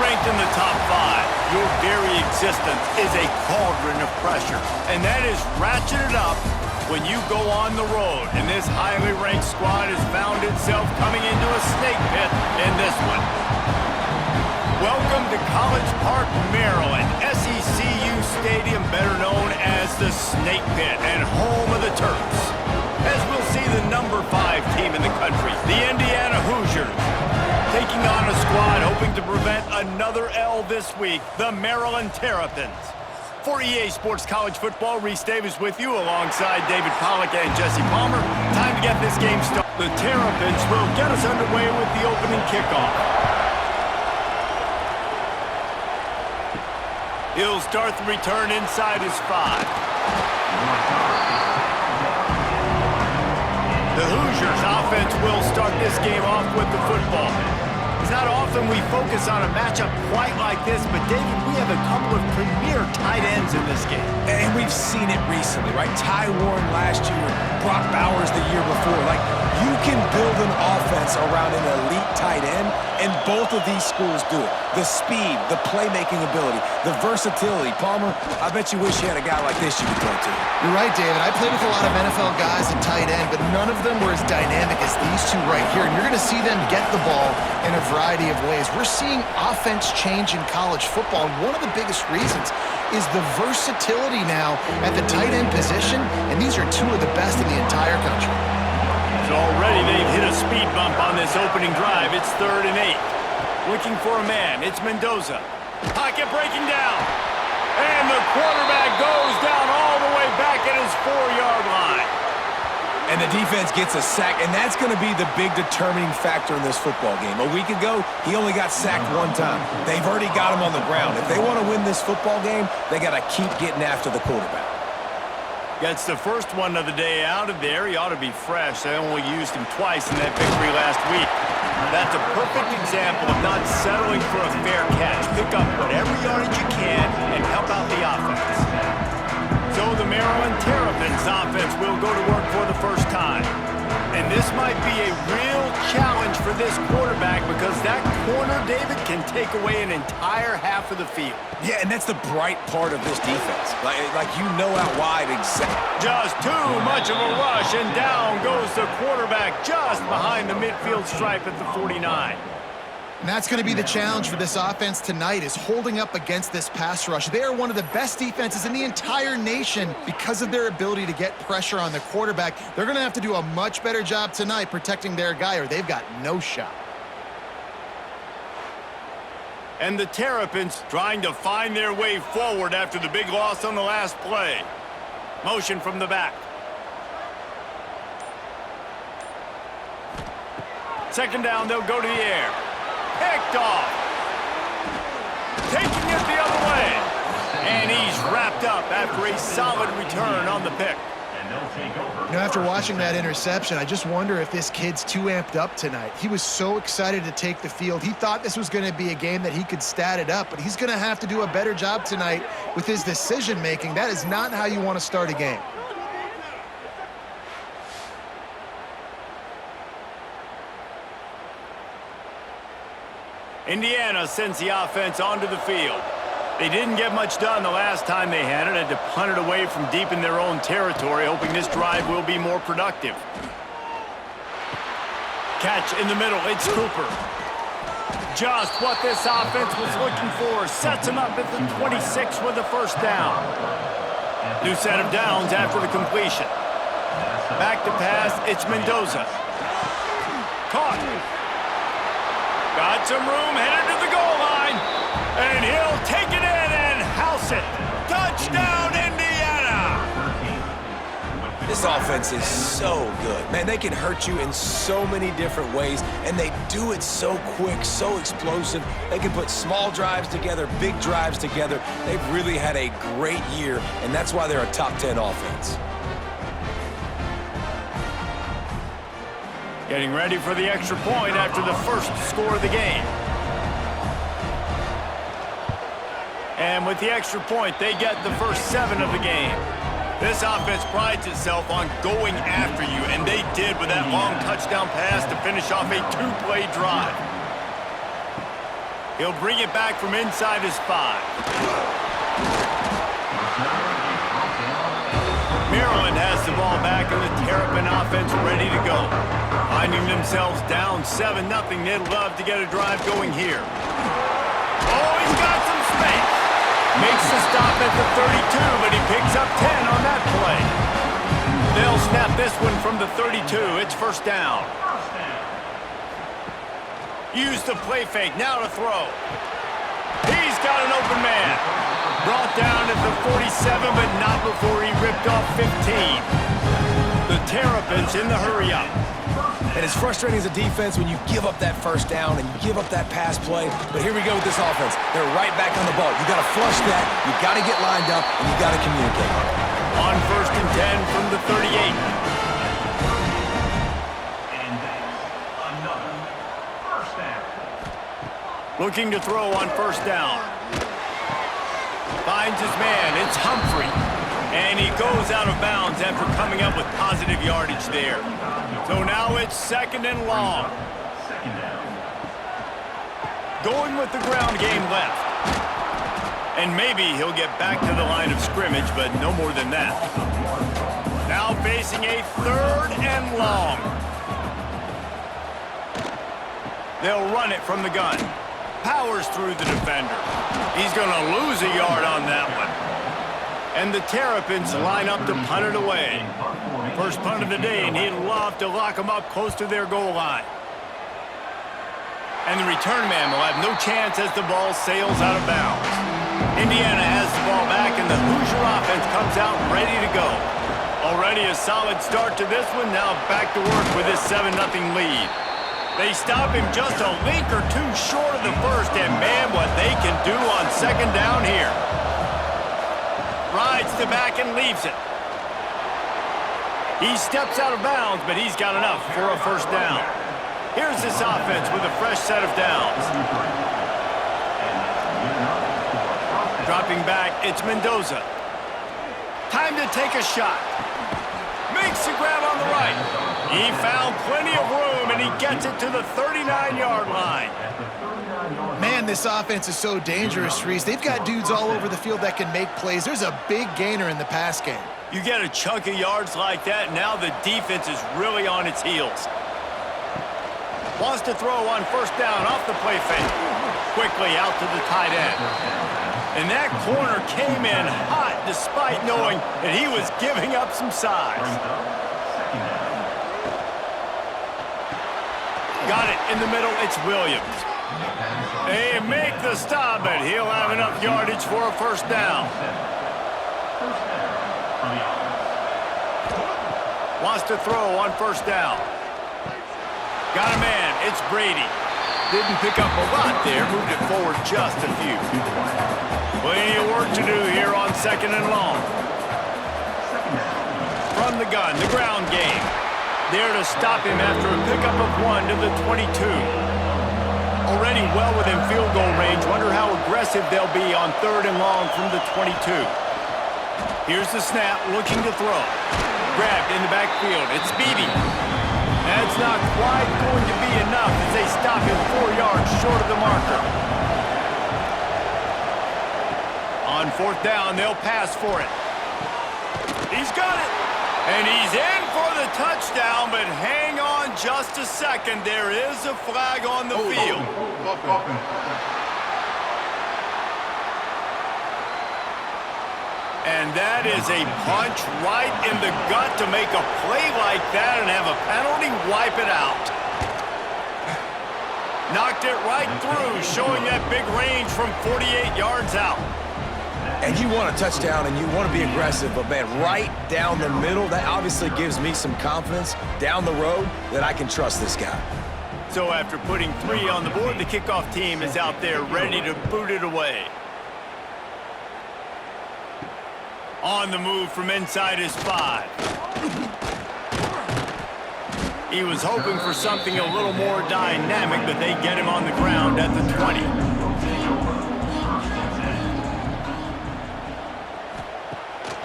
ranked in the top 5, your very existence is a cauldron of pressure. And that is ratcheted up when you go on the road. And this highly ranked squad has found itself coming into a snake pit in this one. Welcome to College Park, Maryland, SECU Stadium, better known as the Snake Pit and home of the Terps. As we'll see the number 5 team in the country, the Indiana Hoosiers, taking on a squad hoping to prevent another L this week, the Maryland Terrapins. For EA Sports College Football, Reese Davis with you alongside David Pollack and Jesse Palmer. Time to get this game started. The Terrapins will get us underway with the opening kickoff. He'll start the return inside his 5. The Hoosiers offense will start this game off with the football. It's not often we focus on a matchup quite like this, but David, we have a couple of premier tight ends in this game. And we've seen it recently, right? Ty Warren last year, Brock Bowers the year before. Like, you can build an offense around an elite tight end, and both of these schools do it. The speed, the playmaking ability, the versatility. Palmer, I bet you wish you had a guy like this you could throw to. You're right, David. I played with a lot of NFL guys at tight end, but none of them were as dynamic as these two right here. And you're going to see them get the ball in a variety of ways. We're seeing offense change in college football, and one of the biggest reasons is the versatility now at the tight end position, and these are two of the best in the entire country. So already they've hit a speed bump on this opening drive. It's 3rd and 8. Looking for a man. It's Mendoza. Pocket breaking down. And the quarterback goes down all the way back at his 4-yard line. And the defense gets a sack, and that's going to be the big determining factor in this football game. A week ago, he only got sacked 1 time. They've already got him on the ground. If they want to win this football game, they got to keep getting after the quarterback. Gets the first one of the day out of there. He ought to be fresh. They only used him twice in that victory last week. That's a perfect example of not settling for a fair catch. Pick up whatever yardage you can and help out the offense. So the Maryland Terrapins offense will go to work for the first time. And this might be a real challenge for this quarterback because that corner, David, can take away an entire half of the field. Yeah, and that's the bright part of this defense. Like you know out wide exactly. Just too much of a rush, and down goes the quarterback just behind the midfield stripe at the 49. And that's going to be the challenge for this offense tonight, is holding up against this pass rush. They are one of the best defenses in the entire nation because of their ability to get pressure on the quarterback. They're going to have to do a much better job tonight protecting their guy, or they've got no shot. And the Terrapins trying to find their way forward after the big loss on the last play. Motion from the back. Second down, they'll go to the air. Picked off. Taking it the other way. And he's wrapped up after a solid return on the pick. You know, after watching that interception, I just wonder if this kid's too amped up tonight. He was so excited to take the field. He thought this was going to be a game that he could stat it up, but he's going to have to do a better job tonight with his decision-making. That is not how you want to start a game. Indiana sends the offense onto the field. They didn't get much done the last time they had it. Had to punt it away from deep in their own territory, hoping this drive will be more productive. Catch in the middle. It's Cooper. Just what this offense was looking for. Sets him up at the 26 with the first down. New set of downs after the completion. Back to pass. It's Mendoza. Caught. Got some room, headed to the goal line, and he'll take it in and house it. Touchdown, Indiana! This offense is so good. Man, they can hurt you in so many different ways, and they do it so quick, so explosive. They can put small drives together, big drives together. They've really had a great year, and that's why they're a top 10 offense. Getting ready for the extra point after the first score of the game. And with the extra point, they get the first 7 of the game. This offense prides itself on going after you, and they did with that long touchdown pass to finish off a 2-play drive. He'll bring it back from inside his 5. Maryland has the ball back and the Terrapin offense ready to go. Finding themselves down 7-0, they'd love to get a drive going here. Oh, he's got some space. Makes the stop at the 32, but he picks up 10 on that play. They'll snap this one from the 32. It's first down. Use the play fake, now to throw. He's got an open man. Brought down at the 47, but not before he ripped off 15. The Terrapins in the hurry-up. And it's frustrating as a defense when you give up that first down and you give up that pass play. But here we go with this offense. They're right back on the ball. You got to flush that, you got to get lined up, and you got to communicate. On first and 10 from the 38. Looking to throw on first down. Finds his man. It's Humphrey. And he goes out of bounds after coming up with positive yardage there. So now it's second and long. Going with the ground game left. And maybe he'll get back to the line of scrimmage, but no more than that. Now facing a third and long. They'll run it from the gun. Powers through the defender. He's going to lose a yard on that one. And the Terrapins line up to punt it away. First punt of the day, and he'd love to lock them up close to their goal line. And the return man will have no chance as the ball sails out of bounds. Indiana has the ball back, and the Hoosier offense comes out ready to go. Already a solid start to this one, now back to work with this 7-0 lead. They stop him just a link or two short of the first, and man, what they can do on second down here. Rides the back and leaves it. He steps out of bounds, but he's got enough for a first down. Here's this offense with a fresh set of downs. Dropping back, it's Mendoza. Time to take a shot. Makes the grab on the right. He found plenty of room, and he gets it to the 39-yard line. Man, this offense is so dangerous, Reese. They've got dudes all over the field that can make plays. There's a big gainer in the pass game. You get a chunk of yards like that, now the defense is really on its heels. Wants to throw on first down off the play fake. Quickly out to the tight end. And that corner came in hot despite knowing that he was giving up some size. Got it in the middle, it's Williams. They make the stop, but he'll have enough yardage for a first down. Wants to throw on first down. Got a man, it's Brady. Didn't pick up a lot there, moved it forward just a few. Plenty of work to do here on second and long. From the gun, the ground game. There to stop him after a pickup of 1 to the 22. Already well within field goal range. Wonder how aggressive they'll be on third and long from the 22. Here's the snap, looking to throw. Grabbed in the backfield. It's Beebe. That's not quite going to be enough as they stop him 4 yards short of the marker. On fourth down, they'll pass for it. He's got it. And he's in for the touchdown, but hang on just a second. There is a flag on the field. And that is a punch right in the gut to make a play like that and have a penalty wipe it out. Knocked it right through, showing that big range from 48 yards out. And you want a touchdown and you want to be aggressive, but man, right down the middle, that obviously gives me some confidence down the road that I can trust this guy. So after putting 3 on the board, the kickoff team is out there ready to boot it away. On the move from inside his 5. He was hoping for something a little more dynamic, but they get him on the ground at the 20.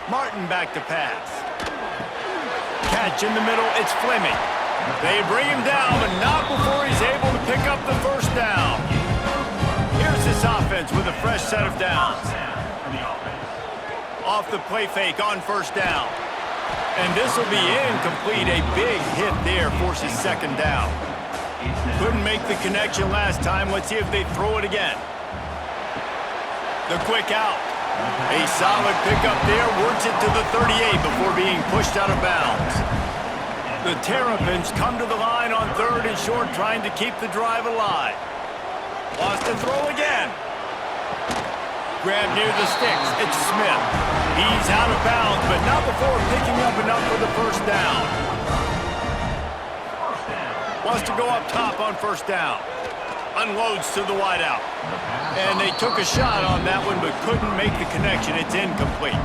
Martin back to pass. Catch in the middle, it's Fleming. They bring him down, but not before he's able to pick up the first down. this offense with a fresh set of downs. Off the play fake on first down. And this will be incomplete. A big hit there forces second down. Couldn't make the connection last time. Let's see if they throw it again. The quick out. A solid pickup there. Works it to the 38 before being pushed out of bounds. The Terrapins come to the line on third and short, trying to keep the drive alive. Lost to throw again. Grab near the sticks. It's Smith. He's out of bounds, but not before picking up enough for the first down. Wants to go up top on first down. Unloads to the wideout. And they took a shot on that one, but couldn't make the connection. It's incomplete.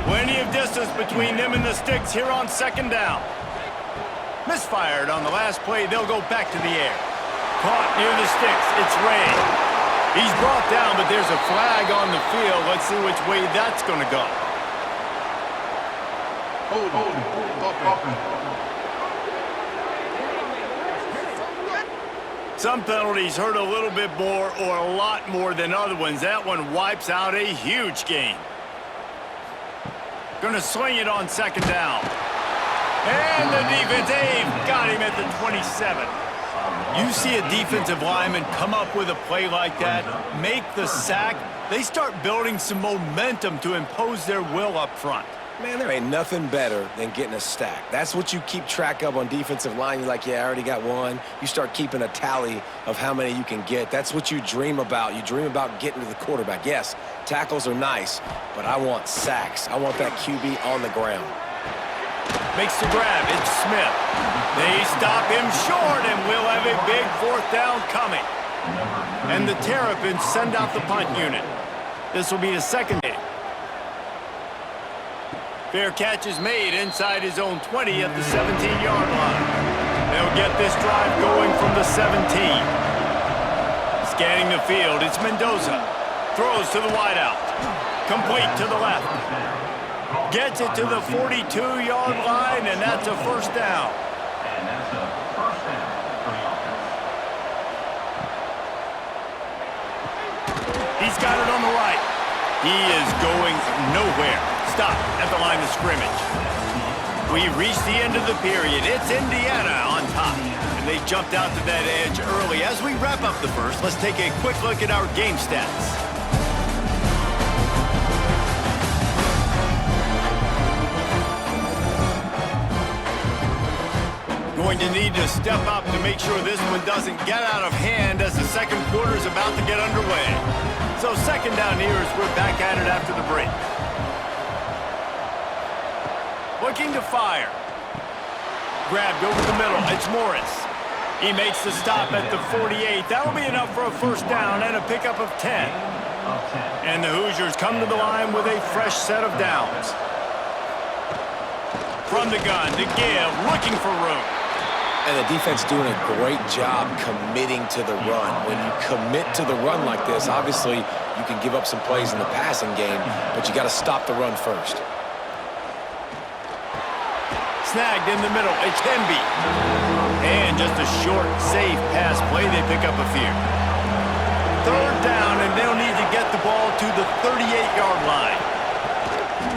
Plenty of distance between them and the sticks here on second down. Misfired on the last play. They'll go back to the air. Caught near the sticks. It's Ray. He's brought down, but there's a flag on the field. Let's see which way that's going to go. Some penalties hurt a little bit more or a lot more than other ones. That one wipes out a huge game. Going to swing it on second down. And the defense, they've got him at the 27. You see a defensive lineman come up with a play like that, make the sack, they start building some momentum to impose their will up front. Man, there ain't nothing better than getting a stack. That's what you keep track of on defensive line. You're like, yeah, I already got one. You start keeping a tally of how many you can get. That's what you dream about. You dream about getting to the quarterback. Yes, tackles are nice, but I want sacks. I want that QB on the ground. Makes the grab. It's Smith. They stop him short, and we'll have a big fourth down coming. And the Terrapins send out the punt unit. This will be the second day. Fair catch is made inside his own 20 at the 17-yard line. They'll get this drive going from the 17. Scanning the field, it's Mendoza. Throws to the wideout. Complete to the left. Gets it to the 42-yard line, and that's a first down. He's got it on the right. He is going nowhere. Stop at the line of scrimmage. We've reached the end of the period. It's Indiana on top. And they jumped out to that edge early. As we wrap up the first, let's take a quick look at our game stats. Going to need to step up to make sure this one doesn't get out of hand as the second quarter is about to get underway. So second down here as we're back at it after the break. Looking to fire. Grabbed over the middle. It's Morris. He makes the stop at the 48. That'll be enough for a first down and a pickup of 10. And the Hoosiers come to the line with a fresh set of downs. From the gun to give, looking for room. And the defense doing a great job committing to the run. When you commit to the run like this, obviously you can give up some plays in the passing game, but you got to stop the run first. Snagged in the middle, it's Hemby. And just a short, safe pass play, they pick up a few. Third down, and they'll need to get the ball to the 38-yard line.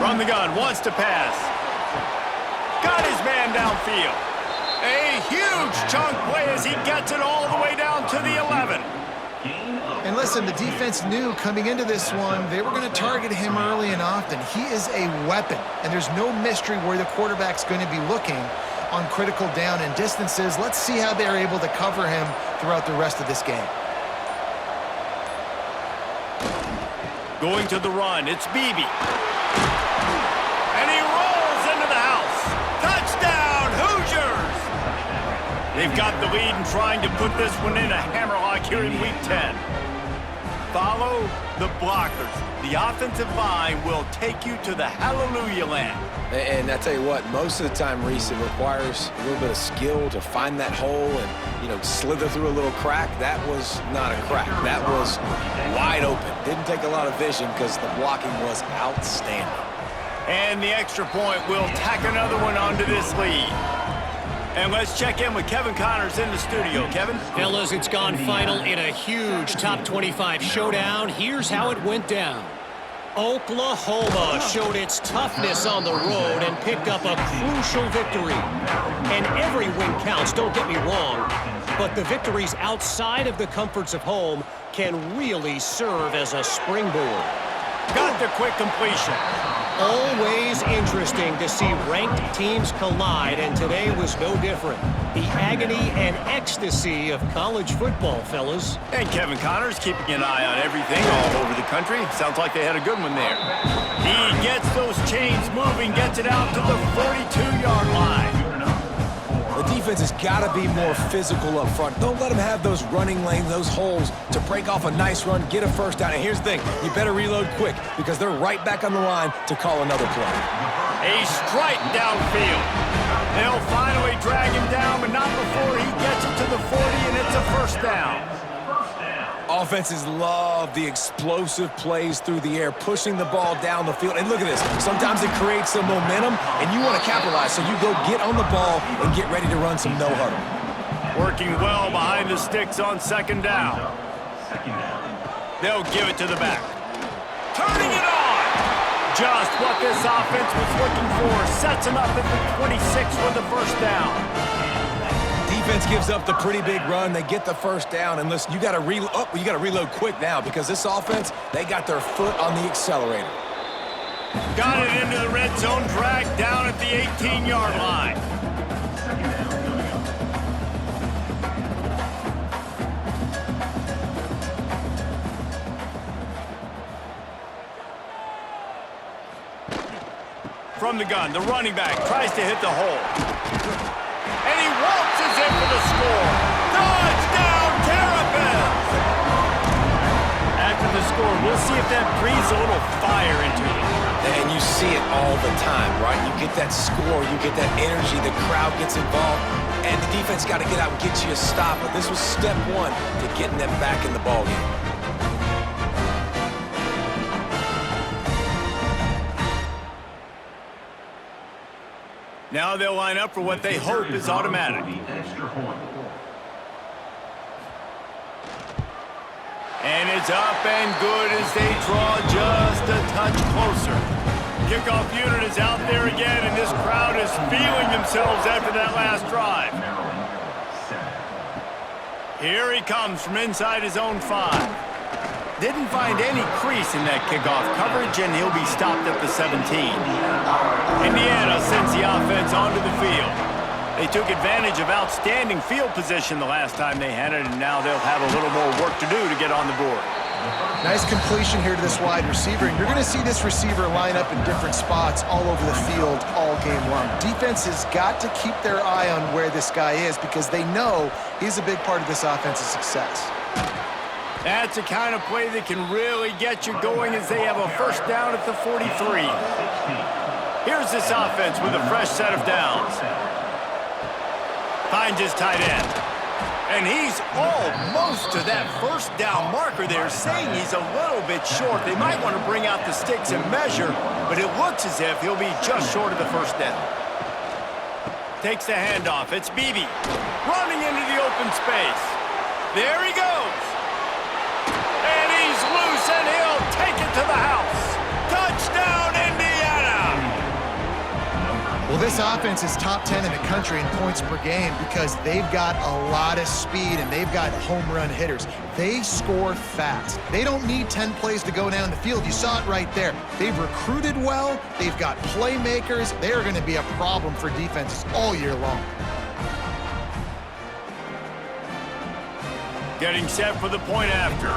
From the gun, wants to pass. Got his man downfield. A huge chunk play as he gets it all the way down to the 11. And listen, the defense knew coming into this one, they were going to target him early and often. He is a weapon, and there's no mystery where the quarterback's going to be looking on critical down and distances. Let's see how they're able to cover him throughout the rest of this game. Going to the run, it's Beebe. And he rolls into the house. Touchdown, Hoosiers! They've got the lead and trying to put this one in a hammerlock here in Week 10. Follow the blockers. The offensive line will take you to the hallelujah land. And I tell you what, most of the time, Reese, it requires a little bit of skill to find that hole and, slither through a little crack. That was not a crack. That was wide open. Didn't take a lot of vision because the blocking was outstanding. And the extra point will tack another one onto this lead. And let's check in with Kevin Connors in the studio. Kevin? Fellas, it's gone final in a huge top 25 showdown. Here's how it went down. Oklahoma showed its toughness on the road and picked up a crucial victory. And every win counts, don't get me wrong, but the victories outside of the comforts of home can really serve as a springboard. Got the quick completion. Always interesting to see ranked teams collide, and today was no different. The agony and ecstasy of college football, fellas. And Kevin Connors keeping an eye on everything all over the country. Sounds like they had a good one there. He gets those chains moving, gets it out to the 42-yard line. The defense has got to be more physical up front. Don't let them have those running lanes, those holes to break off a nice run, get a first down. And here's the thing, you better reload quick because they're right back on the line to call another play. A strike downfield. They'll finally drag him down, but not before he gets it to the 40, and it's a first down. Offenses love the explosive plays through the air, pushing the ball down the field. And look at this. Sometimes it creates some momentum, and you want to capitalize. So you go get on the ball and get ready to run some no-huddle. Working well behind the sticks on second down. They'll give it to the back. Turning it on! Just what this offense was looking for. Sets him up at the 26 for the first down. Defense gives up the pretty big run. They get the first down, and listen, you got to reload quick now because this offense, they got their foot on the accelerator. Got it into the red zone, dragged down at the 18-yard line. From the gun, the running back tries to hit the hole. And he waltzes in for the score. Touchdown, terrapins! After the score, we'll see if that breathes a little fire into it. And you see it all the time, right? You get that score, you get that energy, the crowd gets involved, and the defense got to get out and get you a stop. But this was step one to getting them back in the ballgame. Now they'll line up for what they hope is automatic. And it's up and good as they draw just a touch closer. Kickoff unit is out there again, and this crowd is feeling themselves after that last drive. Here he comes from inside his own 5. Didn't find any crease in that kickoff coverage, and he'll be stopped at the 17. Indiana sends the offense onto the field. They took advantage of outstanding field position the last time they had it, and now they'll have a little more work to do to get on the board. Nice completion here to this wide receiver, and you're going to see this receiver line up in different spots all over the field all game long. Defense has got to keep their eye on where this guy is because they know he's a big part of this offense's success. That's the kind of play that can really get you going as they have a first down at the 43. Here's this offense with a fresh set of downs. Finds his tight end. And he's almost to that first down marker there, saying he's a little bit short. They might want to bring out the sticks and measure, but it looks as if he'll be just short of the first down. Takes the handoff. It's Beebe running into the open space. There he goes. And he's loose, and he'll take it to the house. Touchdown, Indiana! Well, this offense is top 10 in the country in points per game because they've got a lot of speed and they've got home run hitters. They score fast. They don't need 10 plays to go down the field. You saw it right there. They've recruited well. They've got playmakers. They're going to be a problem for defenses all year long. Getting set for the point after.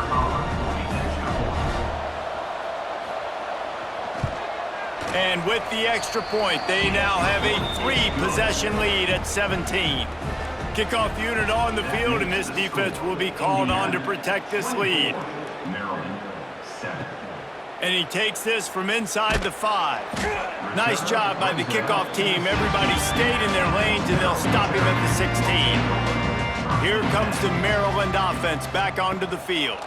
And with the extra point, they now have a 3-possession lead at 17. Kickoff unit on the field, and this defense will be called on to protect this lead. And he takes this from inside the 5. Nice job by the kickoff team. Everybody stayed in their lanes, and they'll stop him at the 16. Here comes the Maryland offense back onto the field.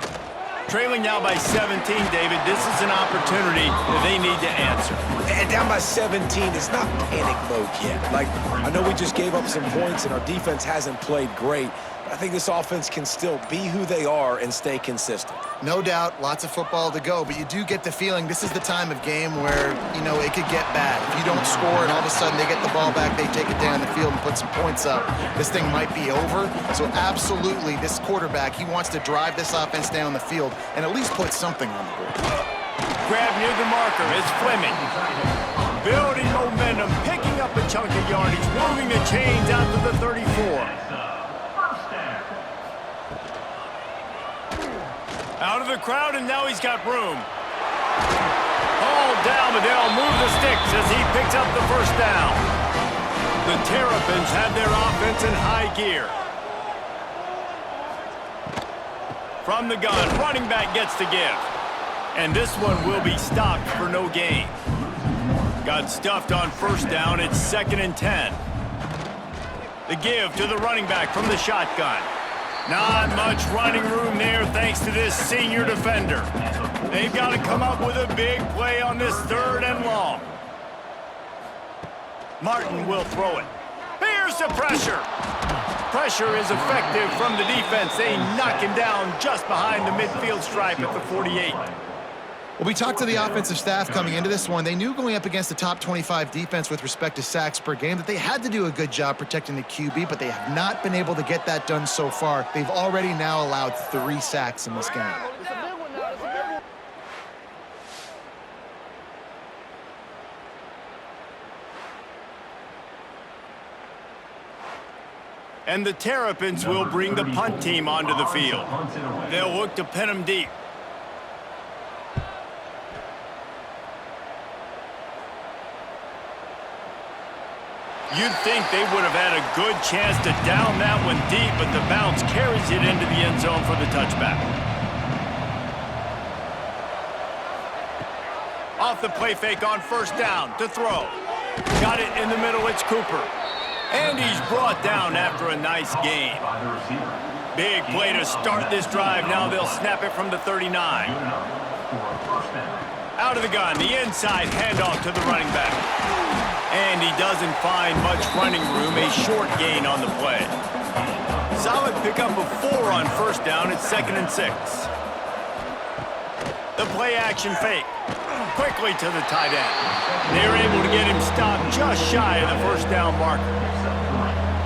Trailing now by 17, David. This is an opportunity that they need to answer. And down by 17, it's not panic mode yet. Like, I know we just gave up some points and our defense hasn't played great. I think this offense can still be who they are and stay consistent. No doubt, lots of football to go, but you do get the feeling this is the time of game where, you know, it could get bad. If you don't score and all of a sudden they get the ball back, they take it down the field and put some points up, this thing might be over. So absolutely, this quarterback, he wants to drive this offense down the field and at least put something on the board. Grab near the marker is Fleming. Building momentum, picking up a chunk of yardage, moving the chains out to the 34. Out of the crowd, and now he's got room. All down, but they'll move the sticks as he picks up the first down. The Terrapins have their offense in high gear. From the gun, running back gets the give. And this one will be stopped for no gain. Got stuffed on first down. It's 2nd and 10. The give to the running back from the shotgun. Not much running room there thanks to this senior defender. They've got to come up with a big play on this 3rd and long. Martin will throw it. Here's the pressure. Pressure is effective from the defense. They knock him down just behind the midfield stripe at the 48. Well, we talked to the offensive staff coming into this one. They knew going up against the top 25 defense with respect to sacks per game that they had to do a good job protecting the QB, but they have not been able to get that done so far. They've already now allowed 3 sacks in this game. And the Terrapins will bring the punt team onto the field. They'll look to pin them deep. You'd think they would have had a good chance to down that one deep, but the bounce carries it into the end zone for the touchback. Off the play fake on first down to throw. Got it in the middle, it's Cooper. And he's brought down after a nice gain. Big play to start this drive. Now they'll snap it from the 39. Out of the gun, the inside handoff to the running back. And he doesn't find much running room, a short gain on the play. Solid pickup of 4 on first down, it's 2nd and 6. The play action fake. Quickly to the tight end. They're able to get him stopped just shy of the first down marker.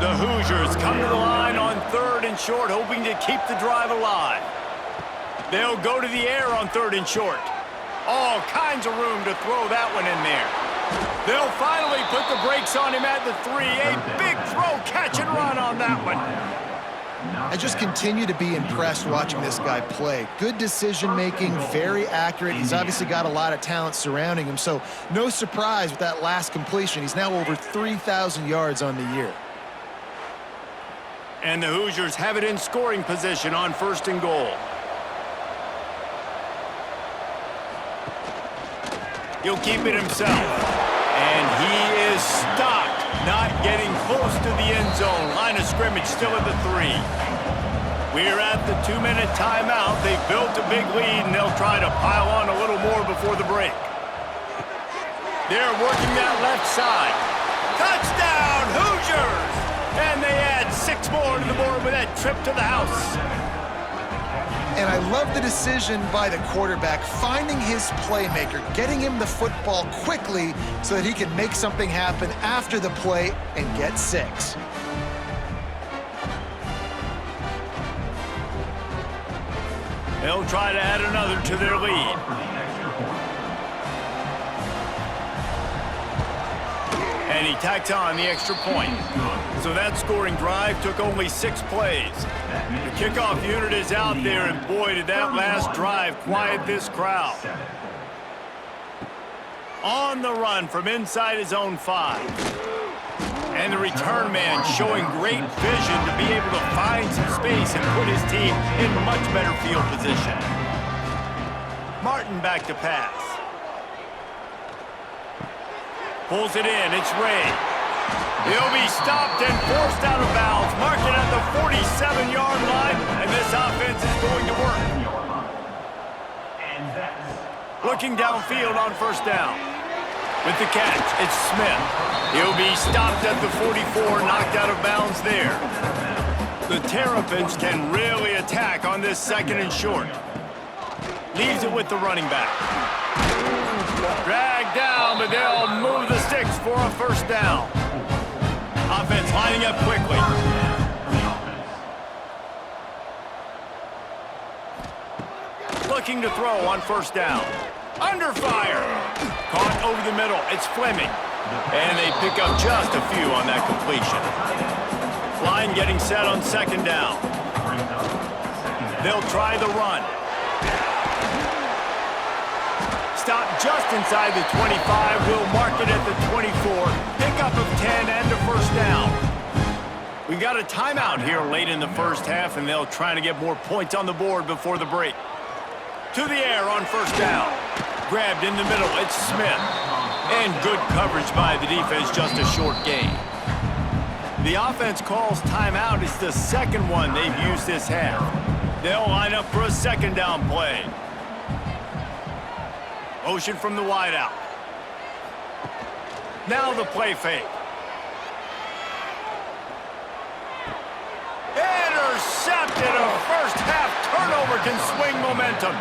The Hoosiers come to the line on 3rd and short, hoping to keep the drive alive. They'll go to the air on 3rd and short. All kinds of room to throw that one in there. They'll finally put the brakes on him at the 3. A big throw, catch and run on that one. I just continue to be impressed watching this guy play. Good decision-making, very accurate. He's obviously got a lot of talent surrounding him, so no surprise with that last completion. He's now over 3,000 yards on the year. And the Hoosiers have it in scoring position on 1st and goal. He'll keep it himself. And he is stopped, not getting close to the end zone. Line of scrimmage still at the 3. We're at the 2-minute timeout. They've built a big lead, and they'll try to pile on a little more before the break. They're working that left side. Touchdown, Hoosiers! And they add 6 more to the board with that trip to the house. And I love the decision by the quarterback, finding his playmaker, getting him the football quickly so that he can make something happen after the play and get 6. They'll try to add another to their lead. And he tacks on the extra point. So that scoring drive took only 6 plays. The kickoff unit is out there, and boy, did that last drive quiet this crowd. On the run from inside his own 5. And the return man showing great vision to be able to find some space and put his team in much better field position. Martin back to pass. Pulls it in, it's Ray. He'll be stopped and forced out of bounds. Mark it at the 47-yard line, and this offense is going to work. Looking downfield on first down. With the catch, it's Smith. He'll be stopped at the 44, knocked out of bounds there. The Terrapins can really attack on this 2nd and short. Leaves it with the running back. Dragged down, but they'll move the sticks for a first down. Offense lining up quickly. Looking to throw on first down. Under fire. Caught over the middle. It's Fleming. And they pick up just a few on that completion. Line getting set on 2nd down. They'll try the run. Stop just inside the 25. We'll mark it at the 24. Pickup of 10 and a first down. We've got a timeout here late in the first half, and they'll try to get more points on the board before the break. To the air on first down. Grabbed in the middle, it's Smith. And good coverage by the defense, just a short gain. The offense calls timeout. It's the 2nd one they've used this half. They'll line up for a 2nd down play. Motion from the wideout. Now the play fake. Intercepted. A first half turnover can swing momentum.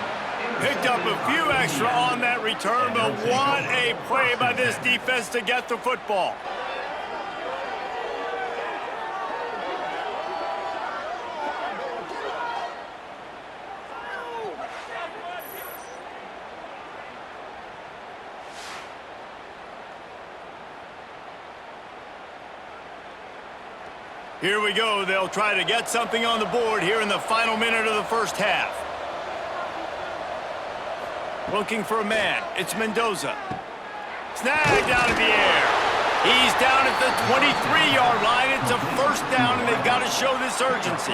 Picked up a few extra on that return, but what a play by this defense to get the football. Here we go. They'll try to get something on the board here in the final minute of the first half. Looking for a man. It's Mendoza. Snagged out of the air. He's down at the 23-yard line. It's a first down, and they've got to show this urgency.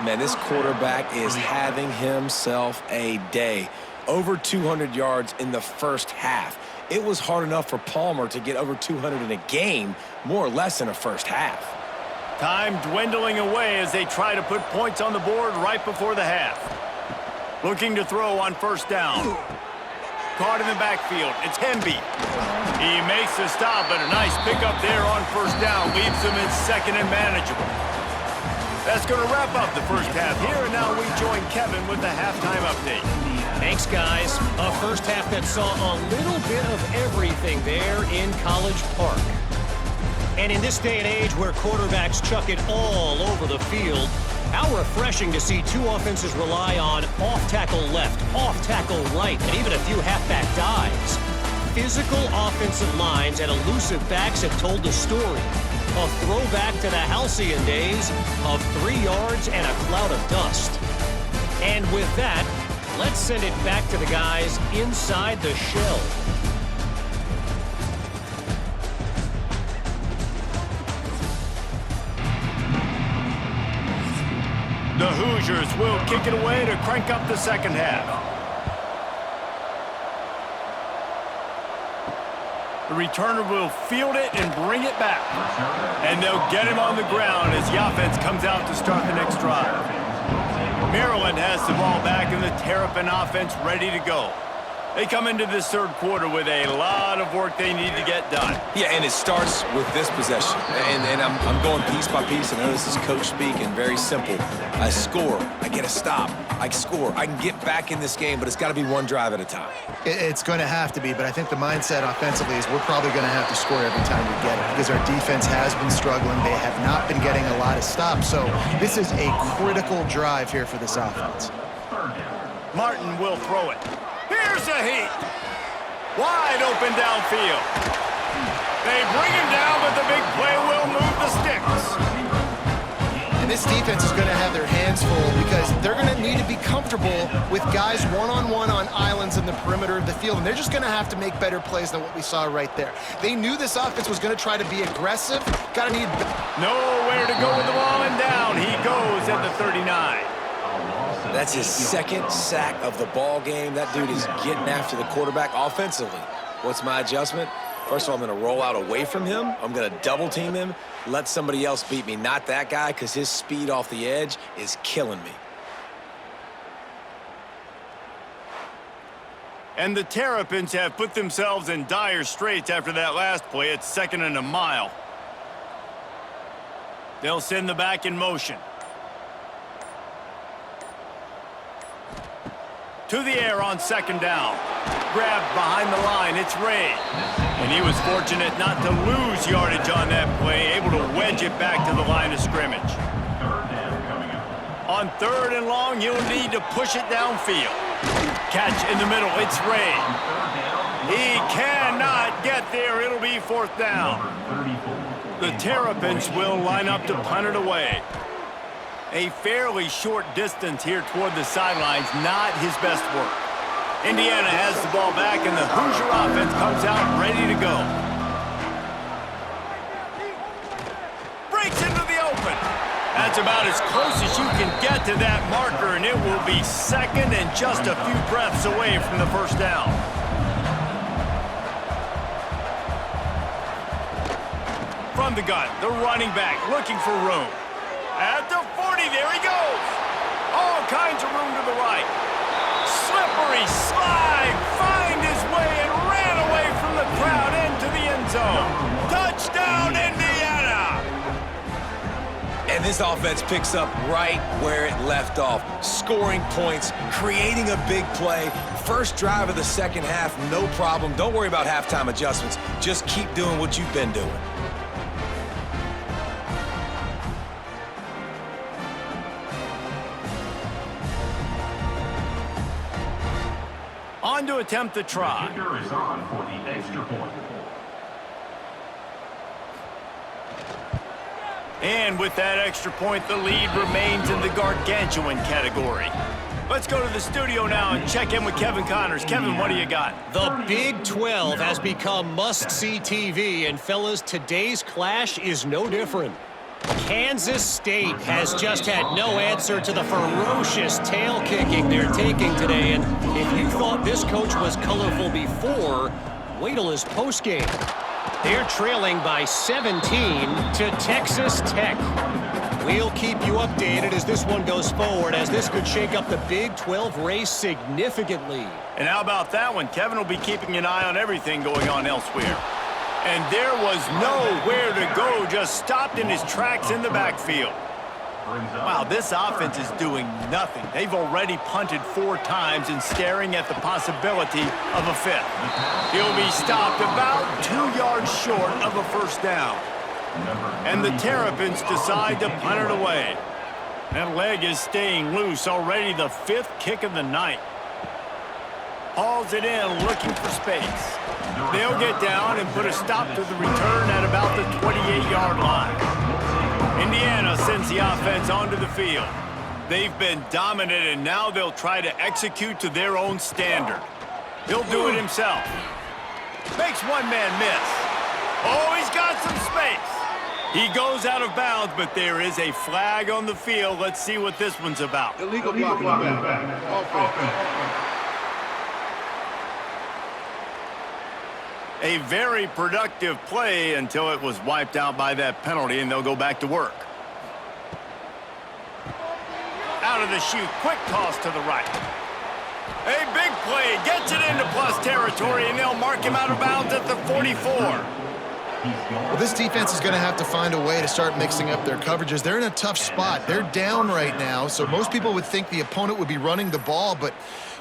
Man, this quarterback is having himself a day. Over 200 yards in the first half. It was hard enough for Palmer to get over 200 in a game, more or less in a first half. Time dwindling away as they try to put points on the board right before the half. Looking to throw on first down. Caught in the backfield. It's Hemby. He makes the stop, but a nice pickup there on first down. Leaves him in 2nd and manageable. That's going to wrap up the first half here, and now we join Kevin with the halftime update. Thanks, guys. A first half that saw a little bit of everything there in College Park. And in this day and age where quarterbacks chuck it all over the field, how refreshing to see two offenses rely on off-tackle left, off-tackle right, and even a few halfback dives. Physical offensive lines and elusive backs have told the story. A throwback to the halcyon days of 3 yards and a cloud of dust. And with that, let's send it back to the guys inside the shell. The Hoosiers will kick it away to crank up the second half. The returner will field it and bring it back. And they'll get him on the ground as the offense comes out to start the next drive. Maryland has the ball back and the Terrapin offense ready to go. They come into this third quarter with a lot of work they need to get done. Yeah, and it starts with this possession. And I'm going piece by piece. I know this is coach speak and very simple. I score. I get a stop. I score. I can get back in this game, but it's got to be one drive at a time. It's going to have to be, but I think the mindset offensively is we're probably going to have to score every time we get it because our defense has been struggling. They have not been getting a lot of stops, so this is a critical drive here for this offense. Martin will throw it. Here's a heat. Wide open downfield. They bring him down, but the big play will move the sticks. And this defense is going to have their hands full because they're going to need to be comfortable with guys one-on-one on islands in the perimeter of the field, and they're just going to have to make better plays than what we saw right there. They knew this offense was going to try to be aggressive. Got to need nowhere to go with the ball, and down he goes at the 39. That's his second sack of the ball game. That dude is getting after the quarterback offensively. What's my adjustment? First of all, I'm going to roll out away from him. I'm going to double team him, let somebody else beat me, not that guy, because his speed off the edge is killing me. And the Terrapins have put themselves in dire straits after that last play. It's 2nd and a mile. They'll send the back in motion. To the air on 2nd down. Grabbed behind the line, it's Ray. And he was fortunate not to lose yardage on that play, able to wedge it back to the line of scrimmage. On 3rd and long, you'll need to push it downfield. Catch in the middle, it's Ray. He cannot get there, it'll be 4th down. The Terrapins will line up to punt it away. A fairly short distance here toward the sidelines, not his best work. Indiana has the ball back, and the Hoosier offense comes out ready to go. Breaks into the open. That's about as close as you can get to that marker, and it will be 2nd and just a few breaths away from the 1st down. From the gun, the running back looking for room. At the 40, there he goes. All kinds of room to the right. Slippery slide, find his way and ran away from the crowd into the end zone. Touchdown, Indiana! And this offense picks up right where it left off. Scoring points, creating a big play. First drive of the 2nd half, no problem. Don't worry about halftime adjustments. Just keep doing what you've been doing. On to attempt the try. Kicker is on for the extra point. And with that extra point, the lead remains in the gargantuan category. Let's go to the studio now and check in with Kevin Connors. Kevin, what do you got? The Big 12 has become must-see TV, and fellas, today's clash is no different. Kansas State has just had no answer to the ferocious tail kicking they're taking today, and if you thought this coach was colorful before, wait till his postgame. They're trailing by 17 to Texas Tech. We'll keep you updated as this one goes forward, as this could shake up the Big 12 race significantly. And how about that one? Kevin will be keeping an eye on everything going on elsewhere. And there was nowhere to go, just stopped in his tracks in the backfield. Wow, this offense is doing nothing. They've already punted 4 times and staring at the possibility of a 5th. He'll be stopped about 2 yards short of a 1st down. And the Terrapins decide to punt it away. That leg is staying loose, already the 5th kick of the night. Hauls it in, looking for space. They'll get down and put a stop to the return at about the 28-yard line. Indiana sends the offense onto the field. They've been dominant, and now they'll try to execute to their own standard. He'll do it himself. Makes one man miss. Oh, he's got some space. He goes out of bounds, but there is a flag on the field. Let's see what this one's about. Illegal blocking back. Offense. A very productive play until it was wiped out by that penalty, and they'll go back to work. Out of the chute, quick toss to the right. A big play, gets it into plus territory, and they'll mark him out of bounds at the 44. Well, this defense is going to have to find a way to start mixing up their coverages. They're in a tough spot. They're down right now, so most people would think the opponent would be running the ball, but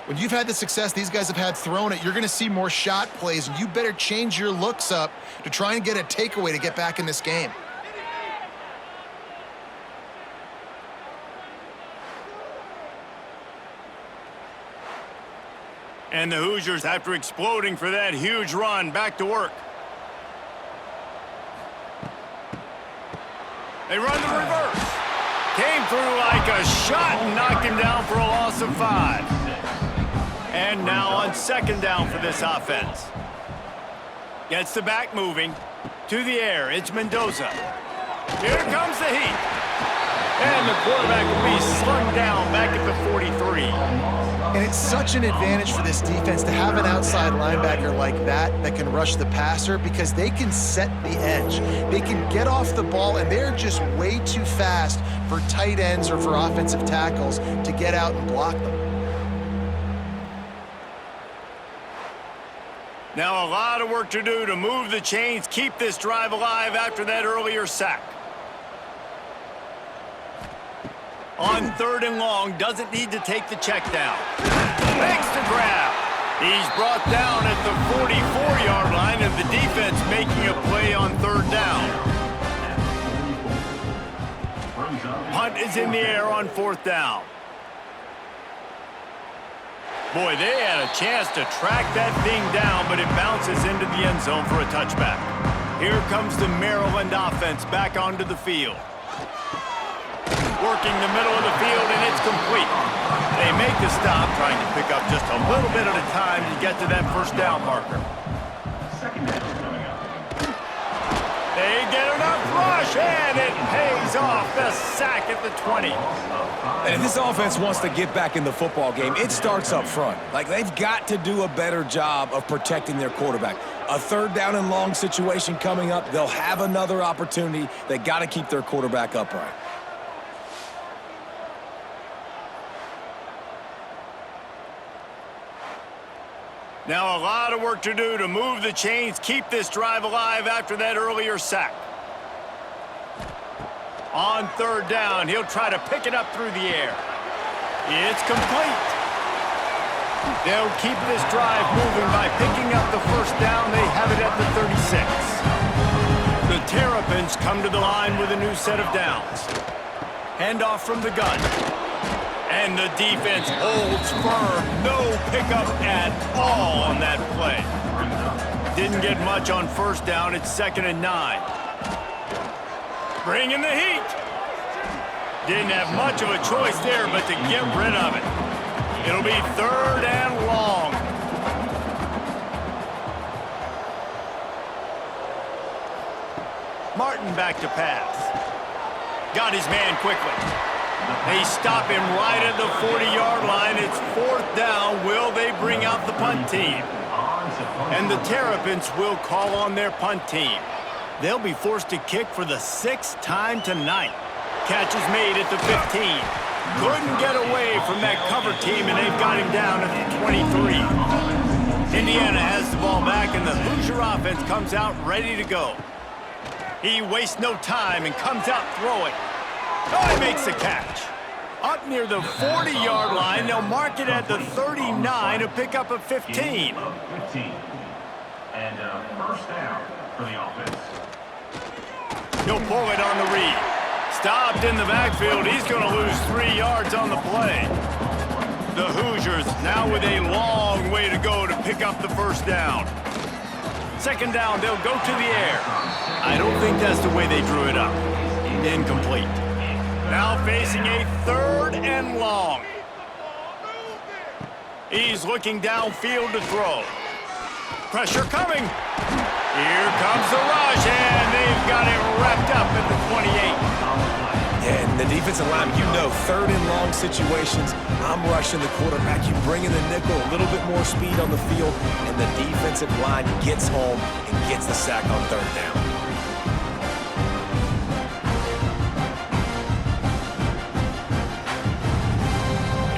when you've had the success these guys have had throwing it, you're going to see more shot plays, and you better change your looks up to try and get a takeaway to get back in this game. And the Hoosiers, after exploding for that huge run, back to work. They run the reverse. Came through like a shot and knocked him down for a loss of 5. And now on 2nd down for this offense. Gets the back moving. To the air, it's Mendoza. Here comes the heat. And the quarterback will be slung down back at the 43. And it's such an advantage for this defense to have an outside linebacker like that can rush the passer, because they can set the edge. They can get off the ball, and they're just way too fast for tight ends or for offensive tackles to get out and block them. Now a lot of work to do to move the chains, keep this drive alive after that earlier sack. On 3rd and long, doesn't need to take the check down. Makes the grab. He's brought down at the 44-yard line, and the defense making a play on 3rd down. Punt is in the air on 4th down. Boy, they had a chance to track that thing down, but it bounces into the end zone for a touchback. Here comes the Maryland offense back onto the field. Working the middle of the field, and it's complete. They make the stop, trying to pick up just a little bit at a time to get to that 1st down marker. Second down coming up. They get enough rush, and it pays off. The sack at the 20. And if this offense wants to get back in the football game, it starts up front. Like, they've got to do a better job of protecting their quarterback. A 3rd down and long situation coming up. They'll have another opportunity. They got to keep their quarterback upright. Now a lot of work to do to move the chains, keep this drive alive after that earlier sack. On 3rd down, he'll try to pick it up through the air. It's complete. They'll keep this drive moving by picking up the 1st down. They have it at the 36. The Terrapins come to the line with a new set of downs. Handoff from the gun. And the defense holds firm. No pickup at all on that play. Didn't get much on 1st down. It's 2nd and 9. Bringing the heat. Didn't have much of a choice there but to get rid of it. It'll be 3rd and long. Martin back to pass. Got his man quickly. They stop him right at the 40-yard line. It's 4th down. Will they bring out the punt team? And the Terrapins will call on their punt team. They'll be forced to kick for the 6th time tonight. Catch is made at the 15. Couldn't get away from that cover team, and they've got him down at the 23. Indiana has the ball back, and the Hoosier offense comes out ready to go. He wastes no time and comes out throwing. Oh, he makes the catch. Up near the 40-yard line, they'll mark it at the 39 to pick up a 15. 15. And 1st down for the offense. He'll pull it on the read. Stopped in the backfield. He's going to lose 3 yards on the play. The Hoosiers now with a long way to go to pick up the 1st down. 2nd down, they'll go to the air. I don't think that's the way they drew it up. Incomplete. Now facing a 3rd and long. He's looking downfield to throw. Pressure coming. Here comes the rush, and they've got it wrapped up at the 28. And the defensive line, you know, 3rd and long situations, I'm rushing the quarterback. You bring in the nickel, a little bit more speed on the field, and the defensive line gets home and gets the sack on 3rd down.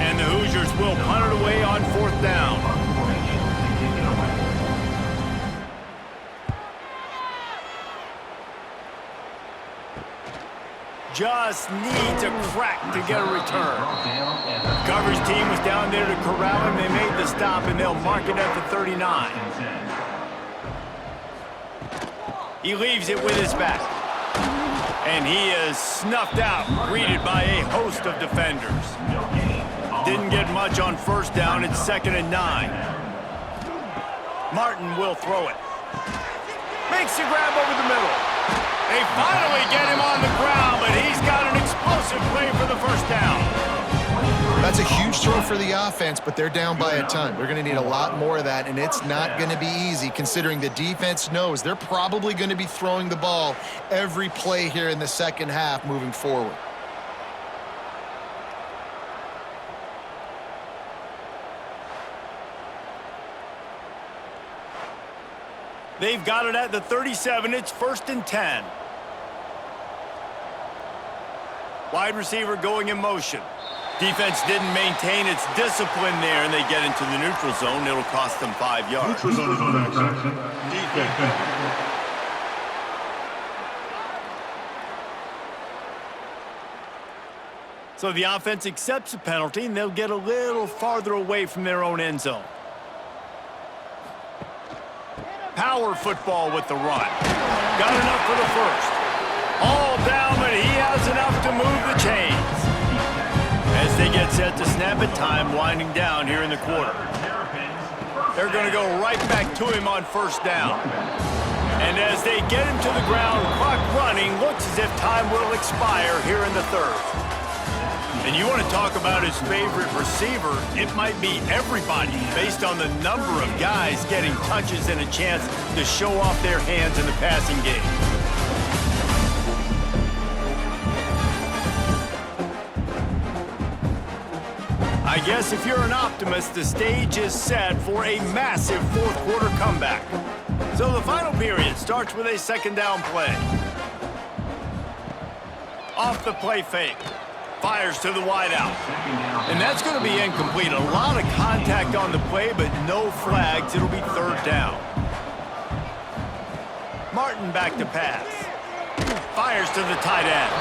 And the Hoosiers will punt it away on 4th down. Just needs a crack to get a return. Coverage team was down there to corral him. They made the stop, and they'll mark it at the 39. He leaves it with his back. And he is snuffed out, greeted by a host of defenders. Didn't get much on 1st down. It's 2nd and 9. Martin will throw it. Makes the grab over the middle. They finally get him on the ground, but he's got an explosive play for the 1st down. That's a huge throw for the offense, but they're down by a ton. They're going to need a lot more of that, and it's not going to be easy considering the defense knows they're probably going to be throwing the ball every play here in the 2nd half moving forward. They've got it at the 37. It's 1st and 10. Wide receiver going in motion. Defense didn't maintain its discipline there, and they get into the neutral zone. It'll cost them 5 yards. Neutral zone action. Defense. So the offense accepts a penalty, and they'll get a little farther away from their own end zone. Power football with the run. Got enough for the first. All down, but he has enough to move the chains. As they get set to snap it, time winding down here in the quarter. They're going to go right back to him on first down. And as they get him to the ground, clock running, looks as if time will expire here in the third. And you want to talk about his favorite receiver, it might be everybody based on the number of guys getting touches and a chance to show off their hands in the passing game. I guess if you're an optimist, the stage is set for a massive fourth quarter comeback. So the final period starts with a second down play. Off the play fake. Fires to the wideout. And that's going to be incomplete. A lot of contact on the play, but no flags. It'll be third down. Martin back to pass. Fires to the tight end.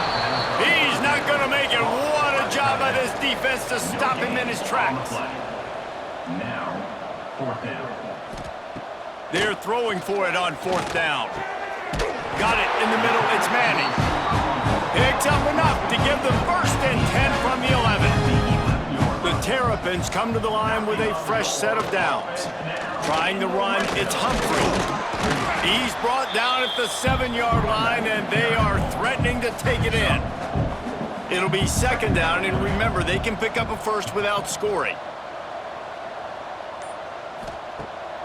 He's not going to make it. What a job by this defense to stop him in his tracks. Now, fourth down. They're throwing for it on fourth down. Got it in the middle. It's Manning. Picks up enough to give them first and 10 from the 11. The Terrapins come to the line with a fresh set of downs. Trying to run, it's Humphrey. He's brought down at the 7-yard line, and they are threatening to take it in. It'll be second down, and remember, they can pick up a first without scoring.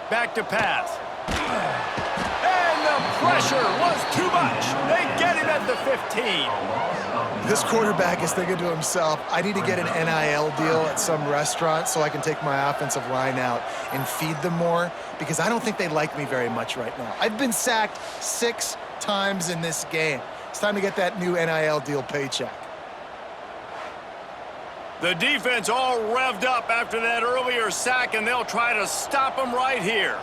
Back to pass. And the pressure was too much. They get him at the 15. This quarterback is thinking to himself, I need to get an NIL deal at some restaurant so I can take my offensive line out and feed them more, because I don't think they like me very much right now. I've been sacked 6 times in this game. It's time to get that new NIL deal paycheck. The defense all revved up after that earlier sack, and they'll try to stop him right here.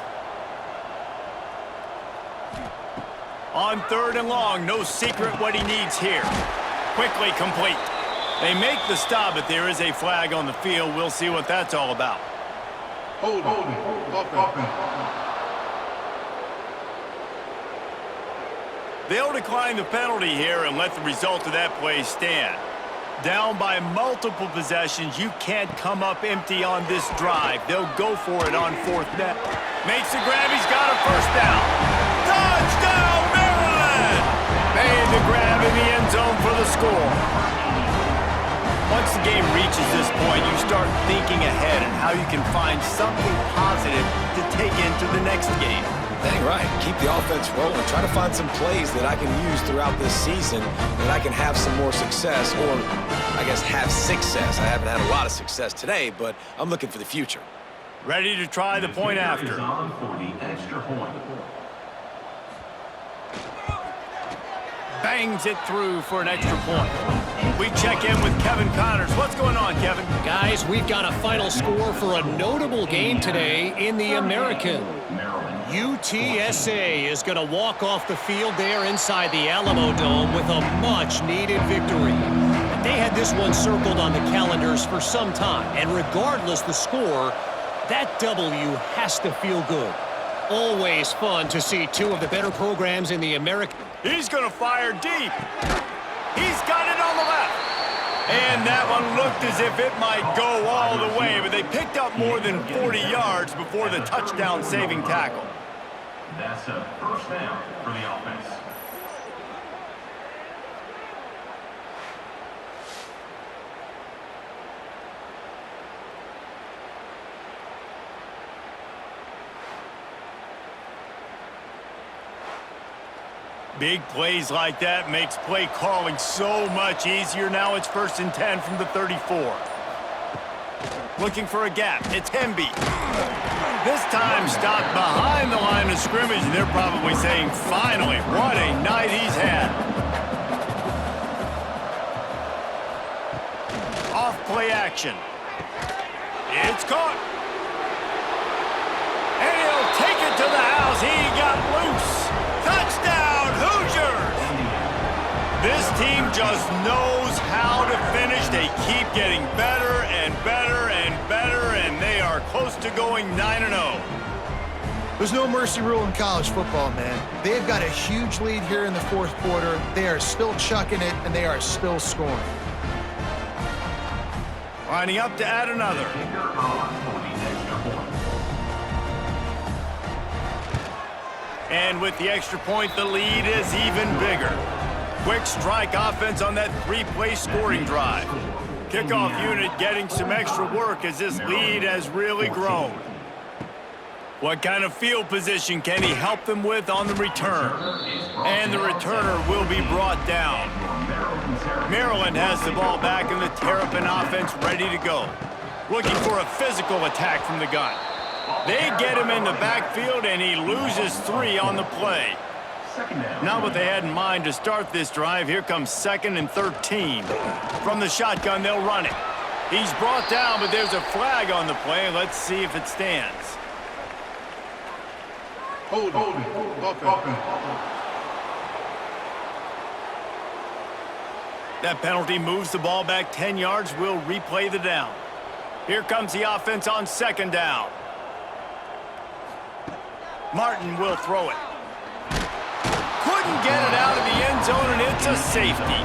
On third and long, no secret what he needs here. Quickly complete. They make the stop, but there is a flag on the field. We'll see what that's all about. Hold it. They'll decline the penalty here and let the result of that play stand. Down by multiple possessions, you can't come up empty on this drive. They'll go for it on fourth down. Makes the grab, he's got a first down. Touchdown, Maryland! Made the grab in the end zone for the score. Once the game reaches this point, you start thinking ahead and how you can find something positive to take into the next game. Dang right. Keep the offense rolling. Try to find some plays that I can use throughout this season that I can have some more success, or I guess have success. I haven't had a lot of success today, but I'm looking for the future. Ready to try the point after. On for the extra point. Bangs it through for an extra point. We check in with Kevin Connors. What's going on, Kevin? Guys, we've got a final score for a notable game today in the American. UTSA is going to walk off the field there inside the Alamo Dome with a much-needed victory. They had this one circled on the calendars for some time, and regardless the score, that W has to feel good. Always fun to see two of the better programs in the American. He's going to fire deep. He's got it on the left. And that one looked as if it might go all the way, but they picked up more than 40 yards before the touchdown-saving tackle. That's a first down for the offense. Big plays like that makes play calling so much easier. Now it's first and 10 from the 34. Looking for a gap. It's Hemby. This time stopped behind the line of scrimmage, and they're probably saying, finally, what a night he's had. off play action. It's caught. And he'll take it to the house. He got loose. Touchdown, Hoosiers! This team just knows how to finish. They keep getting better and better and better, and they are close to going 9-0. There's no mercy rule in college football, man. They've got a huge lead here in the fourth quarter. They are still chucking it, and they are still scoring. Lining up to add another. And with the extra point, the lead is even bigger. Quick strike offense on that three-play scoring drive. Kickoff unit getting some extra work as this lead has really grown. What kind of field position can he help them with on the return? And the returner will be brought down. Maryland has the ball back in the terrapin offense ready to go. Looking for a physical attack from the gun. They get him in the backfield and he loses 3 on the play. Not what they had in mind to start this drive. Here comes 2nd and 13. From the shotgun, they'll run it. He's brought down, but there's a flag on the play. Let's see if it stands. Hold it. That penalty moves the ball back 10 yards. We'll replay the down. Here comes the offense on 2nd down. Martin will throw it. Couldn't get it out of the end zone, and it's a safety.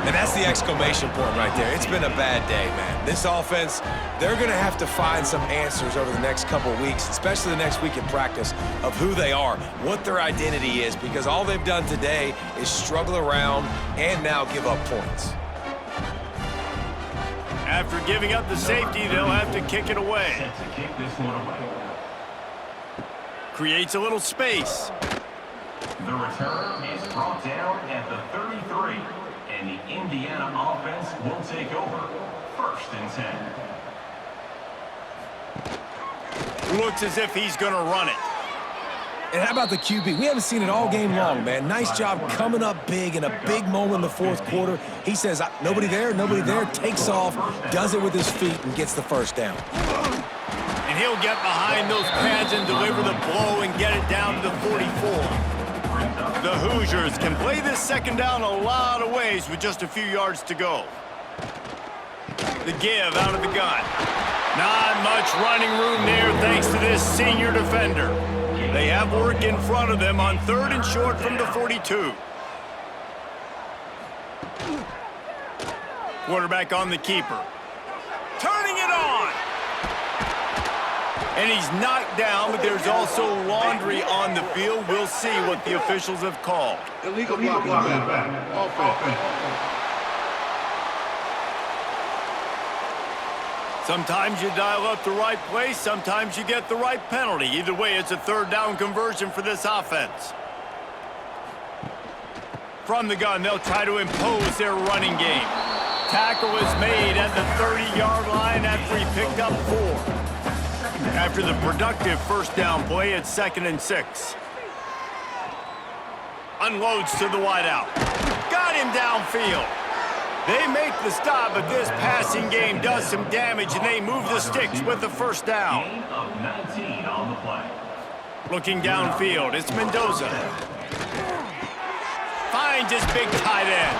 And that's the exclamation point right there. It's been a bad day, man. This offense, they're going to have to find some answers over the next couple weeks, especially the next week in practice, of who they are, what their identity is, because all they've done today is struggle around and now give up points. After giving up the safety, they'll have to kick it away. Creates a little space. The return is brought down at the 33. And the Indiana offense will take over. 1st and 10. Looks as if he's going to run it. And how about the QB? We haven't seen it all game long, man. Nice job coming up big in a big moment in the fourth quarter. He says, nobody there, takes off, does it with his feet, and gets the 1st down. And he'll get behind those pads and deliver the blow and get it down to the 44. The Hoosiers can play this 2nd down a lot of ways with just a few yards to go. The give out of the gun. Not much running room there thanks to this senior defender. They have work in front of them on 3rd and short from the 42. Quarterback on the keeper. Turning it on! And he's knocked down, but there's also laundry on the field. We'll see what the officials have called. Illegal blocking. Offense. Sometimes you dial up the right place, sometimes you get the right penalty. Either way, it's a 3rd down conversion for this offense. From the gun, they'll try to impose their running game. Tackle is made at the 30-yard line after he picked up 4. After the productive 1st down play, it's 2nd and 6. Unloads to the wideout. Got him downfield. They make the stop, but this passing game does some damage, and they move the sticks with the 1st down. Gain of 19 on the play. Looking downfield, it's Mendoza. Finds his big tight end.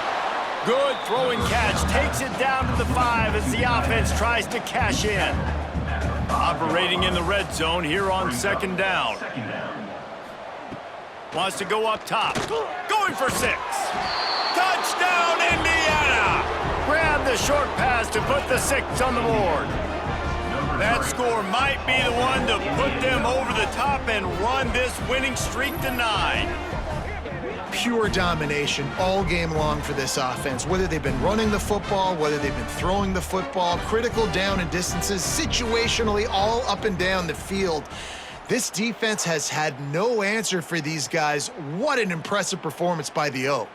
Good throwing catch, takes it down to the 5 as the offense tries to cash in. Operating in the red zone here on 2nd down. Wants to go up top. Going for 6. Touchdown, Indiana! Grab the short pass to put the 6 on the board. That score might be the one to put them over the top and run this winning streak to 9. Pure domination all game long for this offense. Whether they've been running the football, whether they've been throwing the football, critical down and distances, situationally all up and down the field. This defense has had no answer for these guys. What an impressive performance by the O.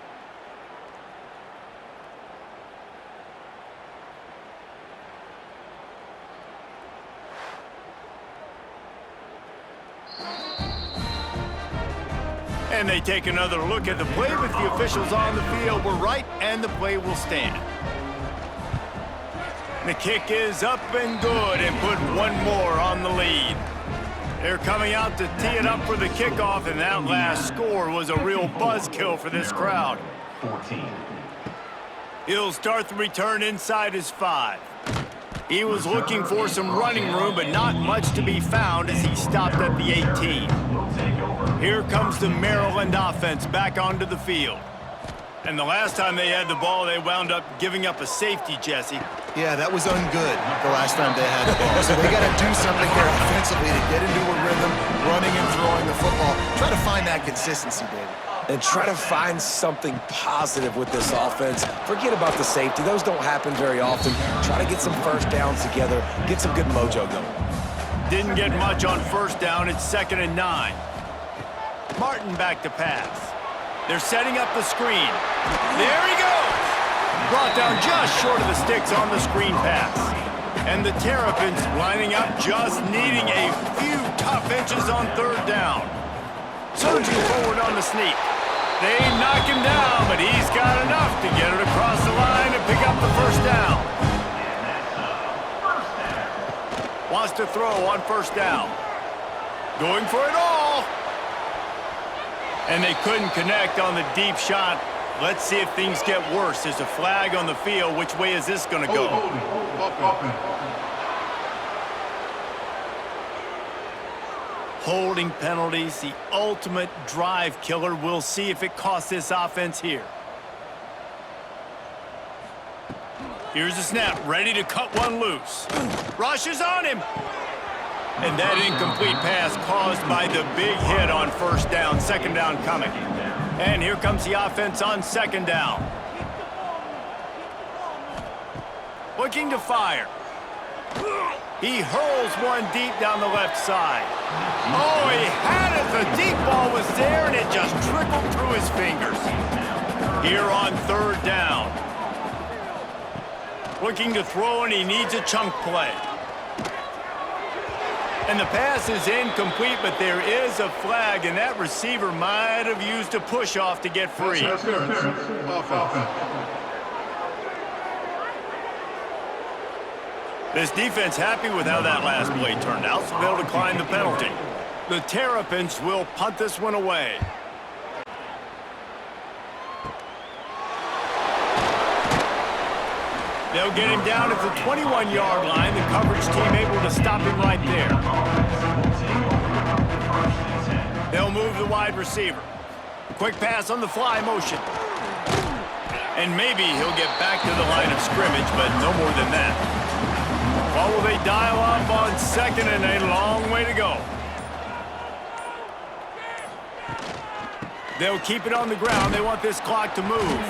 And they take another look at the play with the officials on the field. We're right, and the play will stand. The kick is up and good and put one more on the lead. They're coming out to tee it up for the kickoff, and that last score was a real buzzkill for this crowd. 14. He'll start the return inside his 5. He was looking for some running room, but not much to be found as he stopped at the 18. Here comes the Maryland offense back onto the field. And the last time they had the ball, they wound up giving up a safety, Jesse. Yeah, that was ungood the last time they had the ball. So they got to do something here offensively to get into a rhythm, running and throwing the football. Try to find that consistency, David. And try to find something positive with this offense. Forget about the safety. Those don't happen very often. Try to get some first downs together, get some good mojo going. Didn't get much on first down. It's 2nd and 9. Martin back to pass. They're setting up the screen. There he goes! Brought down just short of the sticks on the screen pass. And the Terrapins lining up, just needing a few tough inches on 3rd down. Surging forward on the sneak. They knock him down, but he's got enough to get it across the line and pick up the first down. Wants to throw on first down. Going for it all. And they couldn't connect on the deep shot. Let's see if things get worse. There's a flag on the field. Which way is this going to go? Holding penalties, the ultimate drive killer. We'll see if it costs this offense here. Here's the snap, ready to cut one loose. Rushes on him. And that incomplete pass caused by the big hit on first down, 2nd down coming. And here comes the offense on 2nd down. Looking to fire. He hurls one deep down the left side. Oh, he had it. The deep ball was there, and it just trickled through his fingers. Here on 3rd down. Looking to throw, and he needs a chunk play. And the pass is incomplete, but there is a flag, and that receiver might have used a push-off to get free. This defense happy with how that last play turned out, so they'll decline the penalty. The Terrapins will punt this one away. They'll get him down at the 21-yard line. The coverage team able to stop him right there. They'll move the wide receiver. Quick pass on the fly motion. And maybe he'll get back to the line of scrimmage, but no more than that. Or will they dial up on 2nd and a long way to go? They'll keep it on the ground. They want this clock to move.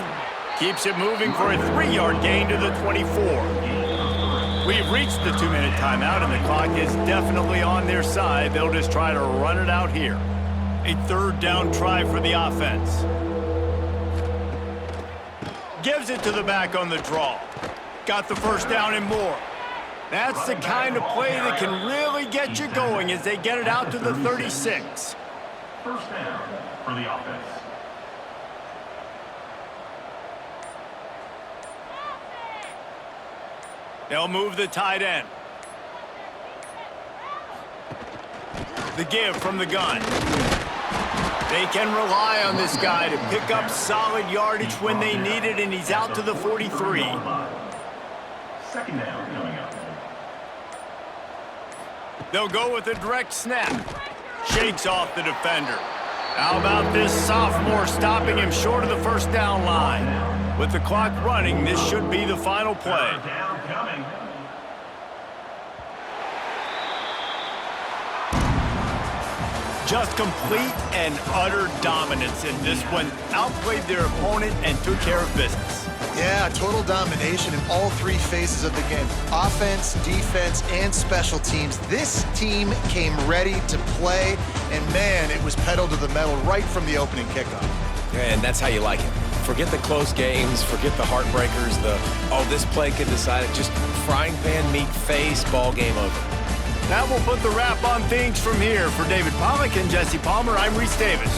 Keeps it moving for a 3-yard gain to the 24. We've reached the 2-minute timeout, and the clock is definitely on their side. They'll just try to run it out here. A 3rd down try for the offense. Gives it to the back on the draw. Got the first down and more. That's the kind of play that can really get you going as they get it out to the 36. First down for the offense. They'll move the tight end. The give from the gun. They can rely on this guy to pick up solid yardage when they need it, and he's out to the 43. 2nd down coming up. They'll go with a direct snap. Shakes off the defender. How about this sophomore stopping him short of the first down line? With the clock running, this should be the final play. Down coming. Just complete and utter dominance in this one. Outplayed their opponent and took care of business. Yeah, total domination in all 3 phases of the game. Offense, defense, and special teams. This team came ready to play, and man, it was pedal to the metal right from the opening kickoff. And that's how you like it. Forget the close games, forget the heartbreakers, this play could decide it. Just frying pan, meat face, ball game over. That will put the wrap on things from here. For David Pollack and Jesse Palmer, I'm Reese Davis.